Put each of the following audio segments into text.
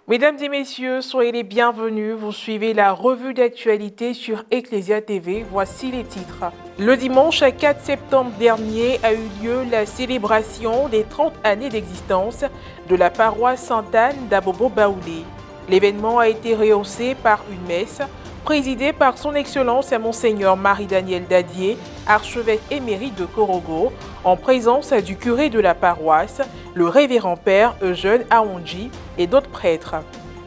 Mesdames et messieurs, soyez les bienvenus. Vous suivez la revue d'actualité sur Ecclesia TV. Voici les titres. Le dimanche 4 septembre dernier a eu lieu la célébration des 30 années d'existence de la paroisse Sainte-Anne d'Abobo-Baoulé. L'événement a été rehaussé par une messe présidée par son Excellence Monseigneur Marie-Daniel Dadié, archevêque émérite de Korogo, en présence du curé de la paroisse, le révérend père Eugène Aoundji et d'autres prêtres.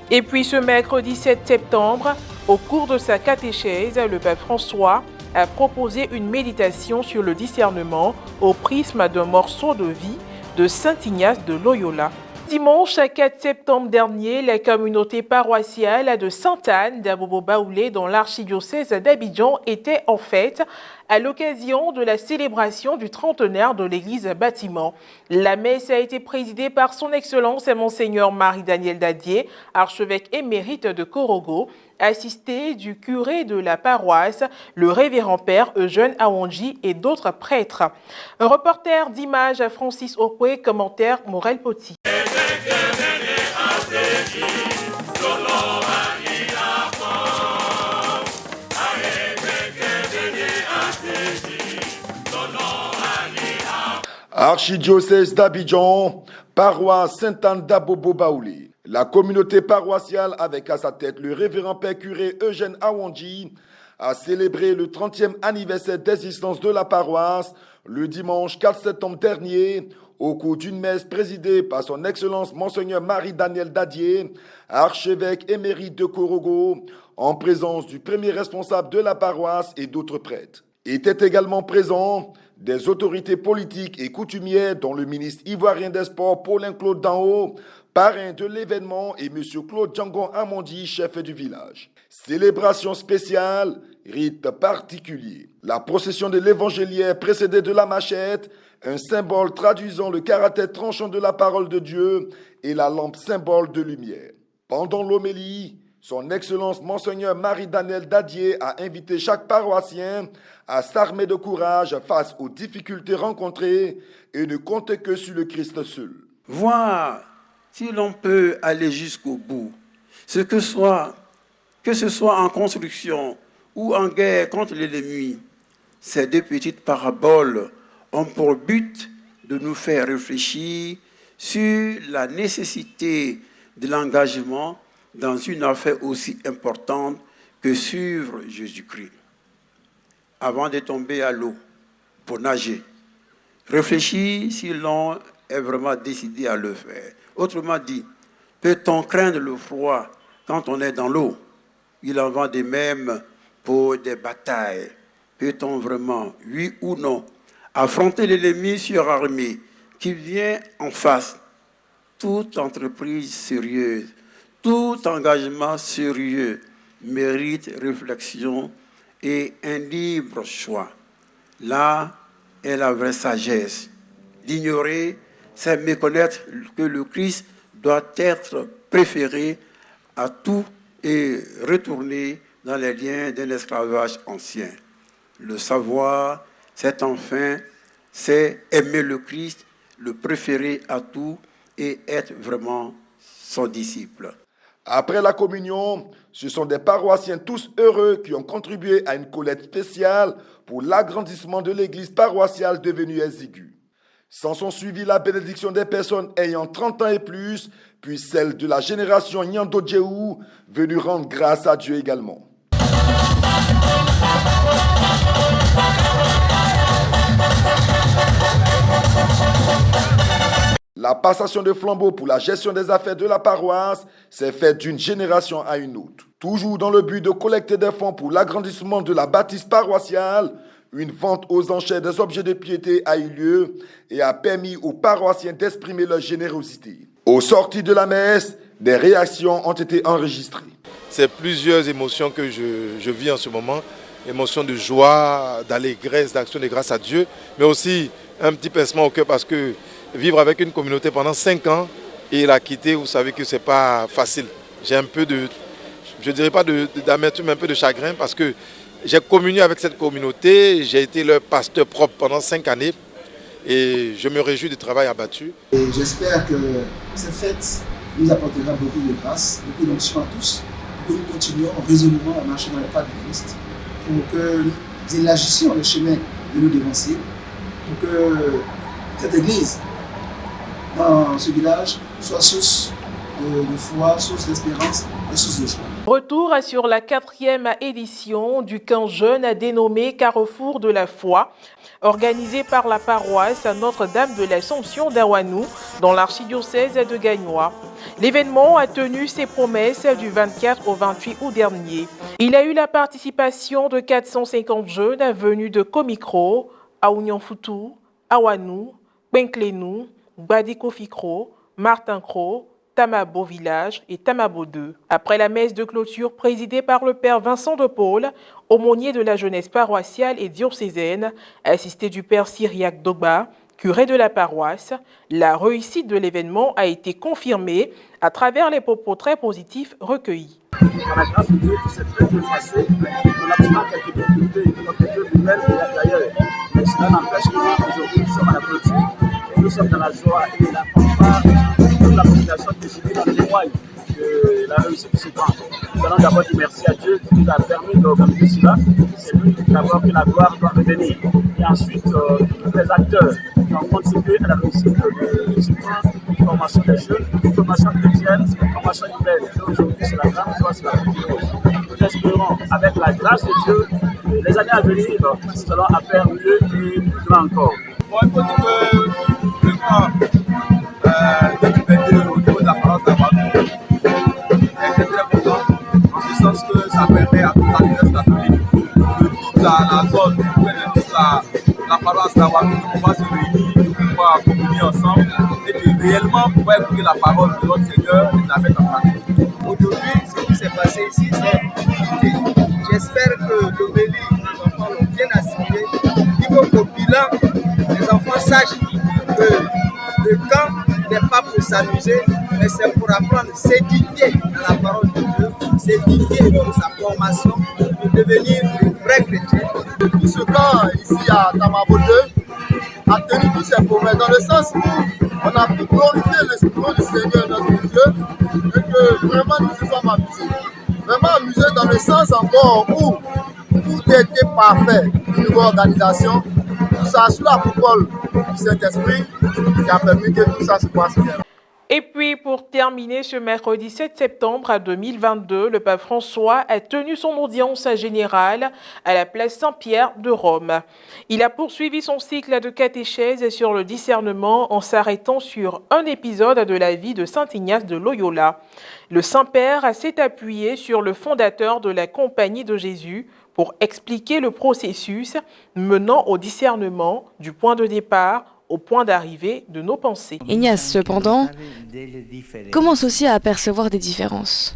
Et puis ce mercredi 7 septembre, au cours de sa catéchèse, le pape François a proposé une méditation sur le discernement au prisme d'un morceau de vie de Saint Ignace de Loyola. Dimanche 4 septembre dernier, la communauté paroissiale de Sainte-Anne d'Abobo-Baoulé dans l'archidiocèse d'Abidjan était en fête à l'occasion de la célébration du trentenaire de l'église bâtiment. La messe a été présidée par son Excellence Monseigneur Marie-Daniel Dadié, archevêque émérite de Korogo, assisté du curé de la paroisse, le révérend père Eugène Aoundji et d'autres prêtres. Un reporter d'images Francis Okwe, commentaire Morel Poti. Archidiocèse d'Abidjan, paroisse Sainte-Anne d'Abobo-Baoulé. La communauté paroissiale, avec à sa tête le révérend père curé Eugène Aoundji, a célébré le 30e anniversaire d'existence de la paroisse le dimanche 4 septembre dernier, au cours d'une messe présidée par son Excellence Monseigneur Marie-Daniel Dadié, archevêque émérite de Korogo, en présence du premier responsable de la paroisse et d'autres prêtres. Étaient également présents des autorités politiques et coutumières, dont le ministre ivoirien des Sports Paulin Claude Danho, parrain de l'événement, et M. Claude Djangon Amondi, chef du village. Célébration spéciale, rite particulier. La procession de l'évangéliaire précédée de la machette, un symbole traduisant le caractère tranchant de la parole de Dieu et la lampe symbole de lumière. Pendant l'homélie, son Excellence Monseigneur Marie-Daniel Dadié a invité chaque paroissien à s'armer de courage face aux difficultés rencontrées et ne compter que sur le Christ seul. Voir si l'on peut aller jusqu'au bout, que ce soit en construction ou en guerre contre l'ennemi. Ces deux petites paraboles ont pour but de nous faire réfléchir sur la nécessité de l'engagement dans une affaire aussi importante que suivre Jésus-Christ. Avant de tomber à l'eau pour nager, réfléchir si l'on est vraiment décidé à le faire. Autrement dit, peut-on craindre le froid quand on est dans l'eau? Il en va de même pour des batailles. Peut-on vraiment, oui ou non, affronter l'ennemi surarmé qui vient en face? Toute entreprise sérieuse, tout engagement sérieux mérite réflexion et un libre choix. Là est la vraie sagesse. L'ignorer, c'est méconnaître que le Christ doit être préféré à tout et retourner dans les liens d'un esclavage ancien. Le savoir, c'est enfin, c'est aimer le Christ, le préférer à tout et être vraiment son disciple. Après la communion, ce sont des paroissiens tous heureux qui ont contribué à une collecte spéciale pour l'agrandissement de l'église paroissiale devenue exiguë. S'en sont suivis la bénédiction des personnes ayant 30 ans et plus, puis celle de la génération Nyando Djéhou, venue rendre grâce à Dieu également. La passation de flambeau pour la gestion des affaires de la paroisse s'est faite d'une génération à une autre. Toujours dans le but de collecter des fonds pour l'agrandissement de la bâtisse paroissiale, une vente aux enchères des objets de piété a eu lieu et a permis aux paroissiens d'exprimer leur générosité. Au sortir de la messe, des réactions ont été enregistrées. C'est plusieurs émotions que je vis en ce moment. Émotions de joie, d'allégresse, d'action de grâce à Dieu, mais aussi un petit pincement au cœur parce que vivre avec une communauté pendant 5 ans et la quitter, vous savez que ce n'est pas facile. J'ai un peu de, je ne dirais pas d'amertume, un peu de chagrin parce que j'ai communié avec cette communauté, j'ai été leur pasteur propre pendant 5 années et je me réjouis du travail abattu. Et j'espère que cette fête nous apportera beaucoup de grâce, beaucoup d'onction à tous, pour que nous continuions résolument à marcher dans les pas de Christ, pour que nous élargissions le chemin de nos dévanciers, pour que cette église, dans ce village, soit source de foi, source d'espérance et source de joie. Retour sur la 4e édition du camp jeune dénommé Carrefour de la foi, organisé par la paroisse Notre-Dame de l'Assomption d'Awanou dans l'archidiocèse de Gagnoa. L'événement a tenu ses promesses du 24 au 28 août dernier. Il a eu la participation de 450 jeunes venus de Komikro, Aounyan-Foutou, Awanou, Benklenou, Gbadiko-Fikro, Martin-Kro, Tamabo Village et Tamabo 2. Après la messe de clôture présidée par le père Vincent de Paul, aumônier de la jeunesse paroissiale et diocésaine, assisté du père Cyriaque Dogba, curé de la paroisse, la réussite de l'événement a été confirmée à travers les propos très positifs recueillis. Par la grâce de Dieu, tout s'est très bien passé. Nonobstant quelques difficultés économiques humaines d'ailleurs. Mais cela n'empêche que aujourd'hui nous sommes à la clôture et nous sommes dans la joie et la fanfare. Toute la population de Chili témoigne de la réussite de ce camp. Nous allons d'abord dire merci à Dieu qui nous a permis d'organiser cela. C'est lui d'abord que la gloire doit revenir. Et ensuite, tous les acteurs qui ont contribué à la réussite de ce camp, une formation des jeunes, une formation chrétienne, une formation humaine. Et aujourd'hui, c'est la grande joie, c'est la grande chose. Nous espérons, avec la grâce de Dieu, les années à venir, nous allons faire mieux et plus grand encore. Bon, il faut dire que le camp 2022 au niveau de la paroisse d'Awanou est très important, en ce sens que ça permet à toute la jeunesse catholique de toute la zone, de toute la paroisse d'Awanou de pouvoir se réunir, de pouvoir communier ensemble et de réellement pouvoir écouter la parole de notre Seigneur et de la mettre en pratique. Aujourd'hui, ce qui s'est passé ici, c'est j'espère que l'homélie, les enfants l'ont bien assimilé. Il faut qu'au bilan, les enfants sachent que le camp n'est pas pour s'amuser, mais c'est pour apprendre, s'édifier dans la parole de Dieu, s'édifier dans sa formation, pour devenir de vrais chrétiens. Tout ce camp ici à Tamabo 2 a tenu tous ses promesses dans le sens où on a pu glorifier l'Esprit du Seigneur notre Dieu et que vraiment nous nous sommes amusés. Vraiment amusés dans le sens encore où tout était parfait, une nouvelle organisation, tout ça sous la coupole du Saint-Esprit qui a permis que tout ça se passe bien. Et puis, pour terminer, ce mercredi 7 septembre 2022, le pape François a tenu son audience générale à la place Saint-Pierre de Rome. Il a poursuivi son cycle de catéchèse sur le discernement en s'arrêtant sur un épisode de la vie de Saint Ignace de Loyola. Le Saint-Père s'est appuyé sur le fondateur de la Compagnie de Jésus pour expliquer le processus menant au discernement du point de départ au point d'arrivée de nos pensées. Ignace, cependant, commence aussi à apercevoir des différences.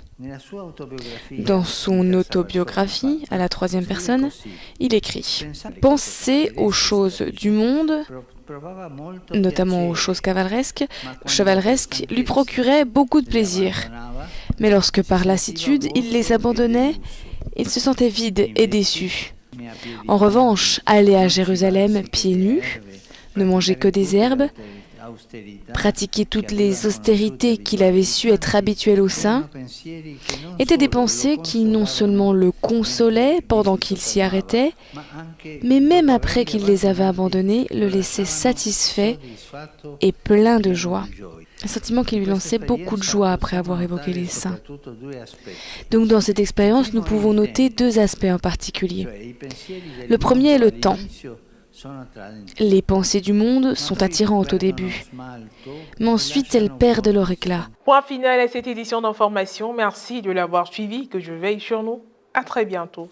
Dans son autobiographie, à la 3e personne, il écrit « Penser aux choses du monde, notamment aux choses chevaleresques, lui procurait beaucoup de plaisir. Mais lorsque par lassitude, il les abandonnait, il se sentait vide et déçu. En revanche, aller à Jérusalem pieds nus, ne manger que des herbes, pratiquer toutes les austérités qu'il avait su être habituelles aux saints, étaient des pensées qui non seulement le consolaient pendant qu'il s'y arrêtait, mais même après qu'il les avait abandonnées, le laissaient satisfait et plein de joie. Un sentiment qui lui lançait beaucoup de joie après avoir évoqué les saints. Donc dans cette expérience, nous pouvons noter 2 aspects en particulier. Le premier est le temps. Les pensées du monde sont attirantes au début, mais ensuite elles perdent leur éclat. Point final à cette édition d'information. Merci de l'avoir suivi, que je veille sur nous. À très bientôt.